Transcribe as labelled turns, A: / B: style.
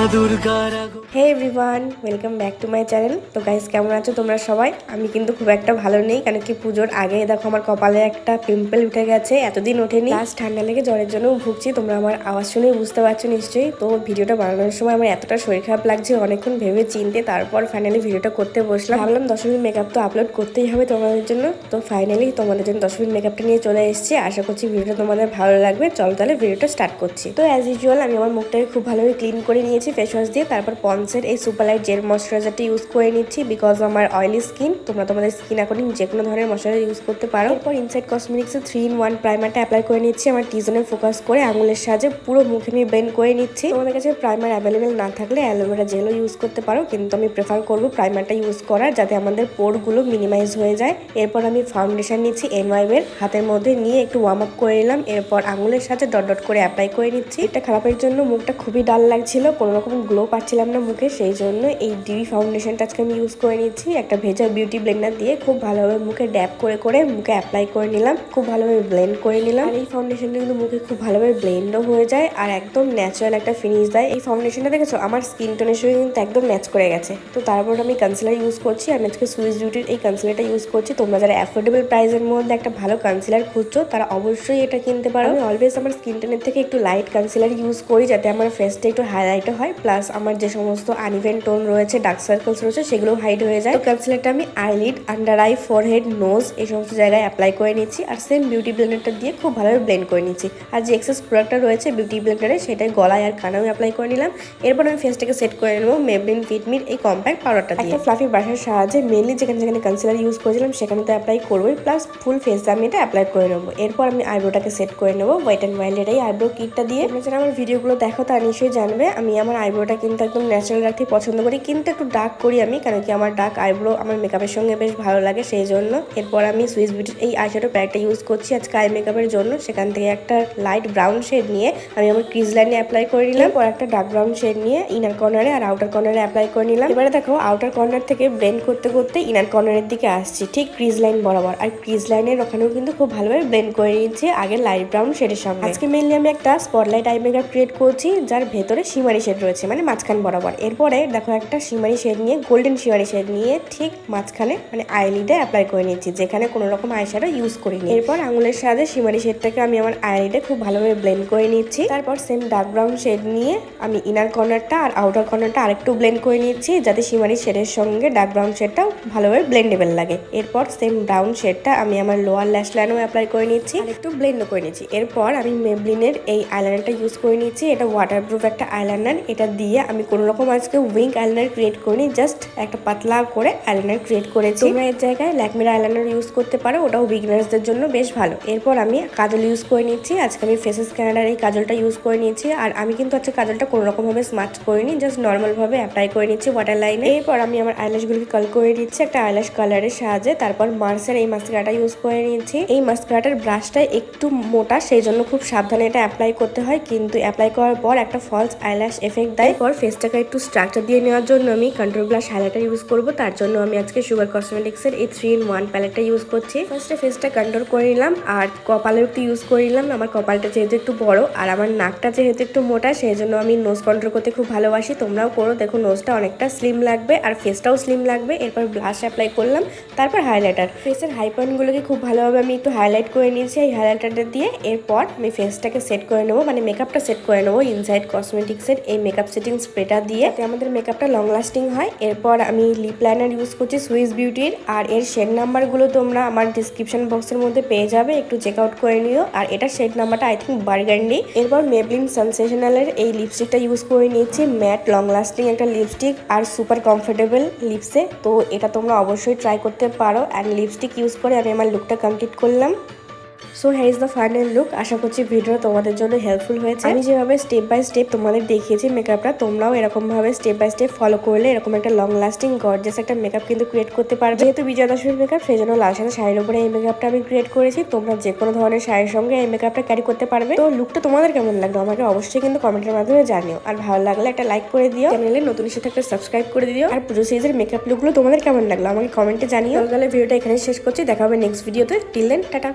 A: Hey everyone, welcome back to my channel. তো guys, কেমন আছো তোমরা সবাই? আমি কিন্তু খুব একটা ভালো নেই, কারণ কি পুজোর আগে দেখো আমার কপালে একটা পিম্পল উঠে গেছে, এতদিন ওঠেনি। লাস্ট ঠান্ডা লেগে জ্বরের জন্য ভুগছি, তোমরা আমার আওয়াজ শুনেই বুঝতে পারছো নিশ্চয়ই। তো ভিডিওটা বানানোর সময় আমার এতটা শরীর খারাপ লাগছে, অনেকক্ষণ ভেবে চিনতে তারপর ফাইনালি ভিডিওটা করতে বসলাম। ভাবলাম 10 মিনিট মেকআপ তো আপলোড করতেই হবে তোমাদের জন্য। তো ফাইনালি তোমাদের জন্য 10 মিনিট মেকআপটা নিয়ে চলে এসেছি। আশা করছি ভিডিওটা তোমাদের ভালো লাগবে। চলো তাহলে ভিডিওটা স্টার্ট করছি। তো অ্যাজ ইউজুয়াল আমি আমার মুখটাকে খুব ভালোভাবে ক্লিন করে নিয়েছি ফেস ওয়াশ দিয়ে। তারপর পন্সের এই সুপার লাইট জেল ময়শ্চারাইজারটা ইউজ করে নিচ্ছি, বিকজ আমার অয়েলি স্কিন। তোমরা তোমাদের স্কিন অ্যাকর্ডিং যে কোনো ধরনের ময়শ্চারাইজার ইউজ করতে পারো। এরপর ইনসাইড কসমেটিক্সের 3-in-1 প্রাইমারটা অ্যাপ্লাই করে নিচ্ছি আমার টি-জোনে ফোকাস করে, আঙুলের সাহায্যে পুরো মুখে আমি ব্লেন্ড করে নিচ্ছি। তোমাদের কাছে প্রাইমার অ্যাভেলেবেল না থাকলে অ্যালোভেরা জেলও ইউজ করতে পারো, কিন্তু আমি প্রেফার করবো প্রাইমারটা ইউজ করার, যাতে আমাদের পোরগুলো মিনিমাইজ হয়ে যায়। এরপর আমি ফাউন্ডেশন নিচ্ছি NYB-এর, হাতের মধ্যে নিয়ে একটু ওয়ার্ম আপ করে নিলাম। এরপর আঙুলের সাথে ডট ডট করে অ্যাপ্লাই করে নিচ্ছি। এটা খারাপের জন্য মুখটা খুবই ডাল লাগছিল, কোনো রকম গ্লো পাচ্ছিলাম না মুখে, সেই জন্য এই ডিবি ফাউন্ডেশনটা আজকে আমি ইউজ করে নিচ্ছি। একটা ভেজা বিউটি ব্লেন্ডার দিয়ে খুব ভালোভাবে মুখে ড্যাপ করে করে মুখে অ্যাপ্লাই করে নিলাম, খুব ভালোভাবে ব্লেন্ড করে নিলাম। আর এই ফাউন্ডেশনটা কিন্তু মুখে খুব ভালোভাবে ব্লেন্ডও হয়ে যায় আর একদম ন্যাচারাল একটা ফিনিশ দেয়। এই ফাউন্ডেশনটা দেখেছো আমার স্কিন টোনের সঙ্গে কিন্তু একদম ম্যাচ করে গেছে। তো তারপর আমি কনসিলার ইউজ করছি। আমি আজকে সুইস বিউটির এই কনসিলারটা ইউজ করছি। তোমরা যারা অ্যাফোর্ডেবল প্রাইসের মধ্যে একটা ভালো কনসিলার খুঁজছো তারা অবশ্যই এটা কিনতে পারো। আমি অলওয়েজ আমার স্কিন টোনের থেকে একটু লাইট কনসিলার ইউজ করি, যাতে আমার ফেসটা একটু হাইলাইটও হয়, প্লাস আমার যে সমস্ত আনইভেন টোন রয়েছে, ডার্ক সার্কেলস রয়েছে, সেগুলো হাইড হয়ে যায়। তো কনসিলারটা আমি eyelid, under eye, forehead, nose এই সমস্ত জায়গায় অ্যাপ্লাই করে নিচ্ছি। আর সেম বিউটি ব্লেন্ডারটা দিয়ে খুব ভালোভাবে ব্লেন্ড করে নিচ্ছি। আর যে এক্সেস প্রোডাক্টটা রয়েছে বিউটি ব্লেন্ডারে, সেটাই গলায় আর কানেও অ্যাপ্লাই করে নিলাম। এরপর আমি ফেসটাকে সেট করে নেবো মেবলিন ফিট মির এই কম্প্যাক্ট পাউডারটা দিয়ে। একটা ফ্লাফি ব্রাশের সাহায্যে মেনলি যেখানে যেখানে কনসিলার ইউজ করেছিলাম সেখানে তো অ্যাপ্লাই করবোই, প্লাস ফুল ফেস আমি এটা অ্যাপ্লাই করে নেবো। এরপর আমি আইব্রোটাকে সেট করে নেবো ওয়েট অ্যান্ড ওয়াইল্ডের এই আইব্রো কিটটা দিয়ে। তোমরা যারা আমার ভিডিওগুলো দেখো তারা নিশ্চয়ই জানবে আমি আমার আইব্রোটা কিন্তু একদম ন্যাচারাল রাখতে পছন্দ করি, কিন্তু একটু ডার্ক করি আমি, কারণ কি আমার ডার্ক আইব্রো আমার মেকআপের সঙ্গে বেশ ভালো লাগে, সেই জন্য। এরপর আমি সুইস বিউটির এই আইশ্যাডো প্যালেটটা ইউজ করছি আজকে আই মেকআপের জন্য। সেখান থেকে একটা লাইট ব্রাউন শেড নিয়ে আমি আমার ক্রিজ লাইনে অ্যাপ্লাই করে নিলাম। এরপর একটা ডার্ক ব্রাউন শেড নিয়ে ইনার কর্নারে আর আউটার কর্নারে অ্যাপ্লাই করে নিলাম। এবারে দেখো আউটার কর্নার থেকে ব্লেন্ড করতে করতে ইনার কর্নারের দিকে আসছি, ঠিক ক্রিজ লাইন বরাবর। আর ক্রিজ লাইনের ওখানেও কিন্তু খুব ভালোভাবে ব্লেন্ড করে নিচ্ছি আগে লাইট ব্রাউন শেডের সঙ্গে। আজকে মেনলি আমি একটা স্পটলাইট আই মেকআপ ক্রিয়েট করছি, যার ভেতরে শিমারি শেড রয়েছে, মানে মাঝখান বরাবর। এরপরে দেখো একটা শিমারি শেড নিয়ে, গোল্ডেন শিমারি শেড নিয়ে ঠিক মাঝখানে মানে আইলিডে অ্যাপ্লাই করে নিচ্ছি, যেখানে কোনো রকম আইশ্যাডো ইউজ করিনি। এরপর আঙুলের সাহায্যে শিমারি শেডটাকে আমি আমার আইলিডে খুব ভালোভাবে ব্লেন্ড করে নিচ্ছি। তারপর সেম ডার্ক ব্রাউন শেড নিয়ে আমি ইনার কর্নারটা আর আউটার কর্নারটা আরেকটু ব্লেন্ড করে নিচ্ছি, যাতে শিমারি শেডের সঙ্গে ডার্ক ব্রাউন শেডটাও ভালোভাবে ব্লেন্ডেবল লাগে। এরপর সেম ব্রাউন শেডটা আমি আমার লোয়ার ল্যাশ লাইনেও অ্যাপ্লাই করে নিচ্ছি আর একটু ব্লেন্ডও করে নিচ্ছি। এরপর আমি মেবলিনের এই আইলাইনারটা ইউজ করে নিচ্ছি। এটা ওয়াটারপ্রুফ একটা আইলাইনার, এটা দিয়ে আমি কোনো রকম আজকে উইং আইলাইনার ক্রিয়েট করিনি, জাস্ট একটা পাতলা করে আইলাইনার ক্রিয়েট করেছি। তোমরা এর জায়গায় ল্যাকমির আইলাইনার ইউজ করতে পারো, ওটাও বিগিনার্সদের জন্য বেশ ভালো। এরপর আমি কাজল ইউজ করে নিচ্ছি। আজকে আমি ফেসেস ক্যানাডার এই কাজলটা ইউজ করে নিচ্ছি। আর আমি কিন্তু আজকে কাজলটা কোনো রকম ভাবে স্মাচ করিনি, জাস্ট নর্মাল ভাবে অ্যাপ্লাই করে নিচ্ছি ওয়াটার লাইনে। এরপর আমি আমার আইল্যাশগুলোকে কাল করে নিচ্ছি একটা আইল্যাশ কালারের সাহায্যে। তারপর মার্সের এই মাস্কারাটা ইউজ করে নিচ্ছি। এই মাস্কারাটার ব্রাশটা একটু মোটা, সেই জন্য খুব সাবধানে এটা অ্যাপ্লাই করতে হয়, কিন্তু অ্যাপ্লাই করার পর একটা ফলস আইল্যাশ এফেক্ট দেয়। পর ফেসটাকে একটু স্ট্রাকচার দিয়ে নেওয়ার জন্য আমি কন্ট্রোল ব্লাশ হাইলাইটার ইউজ করব। তার জন্য আমি আজকে সুগার কসমেটিক্সের এই 3-in-1 প্যালেটটা ইউজ করছি। ফার্স্টে ফেসটা কন্ট্রোল করে নিলাম আর কপালেও একটু ইউজ করে নিলাম। আমার কপালটা যেহেতু একটু বড় আর আমার নাকটা যেহেতু একটু মোটা, সেই জন্য আমি নোজ কন্ট্রোল করতে খুব ভালোবাসি। তোমরাও করো, দেখো নোজটা অনেকটা স্লিম লাগবে আর ফেসটাও স্লিম লাগবে। এরপর ব্লাশ অ্যাপ্লাই করলাম, তারপর হাইলাইটার। ফেসের হাই পয়েন্টগুলোকে খুব ভালোভাবে আমি একটু হাইলাইট করে নিয়েছি এই হাইলাইটারটা দিয়ে। এরপর আমি ফেসটাকে সেট করে নেবো, মানে মেকআপটা সেট করে নেবো ইনসাইড কসমেটিক্সের এই মেকআপ সেটিং স্প্রেটা দিয়ে, যাতে আমাদের মেকআপটা লং লাস্টিং হয়। এরপর আমি লিপ লাইনার ইউজ করছি সুইস বিউটির, আর এর শেড নাম্বারগুলো তোমরা আমার ডিসক্রিপশন বক্সের মধ্যে পেয়ে যাবে, একটু চেক আউট করে নিও। আর এটা শেড নাম্বারটা আই থিঙ্ক বার্গান্ডি। এরপর মেবলিন সেনসেশনালের এই লিপস্টিকটা ইউজ করে নিয়েছি, ম্যাট লং লাস্টিং একটা লিপস্টিক আর সুপার কমফোর্টেবল লিপসে। তো এটা তোমরা অবশ্যই ট্রাই করতে পারো। অ্যান্ড লিপস্টিক ইউজ করে আমি আমার লুকটা কমপ্লিট করলাম। So here is the final look. আশা করছি ভিডিও তোমাদের জন্য হেল্পফুল হয়েছে। আমি যেভাবে স্টেপ বাই স্টেপ তোমাদের দেখিয়েছি মেকআপটা, তোমরাও এরকম ভাবে স্টেপ বাই স্টেপ ফলো করলে এরকম একটা লং লাস্টিং গর্জিয়াস একটা মেকআপ কিন্তু ক্রিয়েট করতে পারবে। যেহেতু বিজয়া দশমীর মেকআপ, সেই জন্য লাল সাদা শাড়ির উপরে এই মেকআপটা আমি ক্রিয়েট করেছি। তোমরা যে কোনো ধরনের শাড়ির সঙ্গে এই মেকআপটা ক্যারি করতে পারবে। তো লুকটা তোমাদের কেমন লাগলো আমাকে অবশ্যই কিন্তু কমেন্টের মাধ্যমে জানিও। আর ভালো লাগলে একটা লাইক করে দিও, চ্যানেলে নতুন এসে থাকলে সাবস্ক্রাইব করে দিও। আর পুজো সিরিজের মেকআপ লুকগুলো তোমাদের কেমন লাগলো আমাকে কমেন্টে জানিও। তাহলে ভিডিওটা এখানে শেষ করছি, দেখা হবে নেক্সট ভিডিওতে। Till then, tata.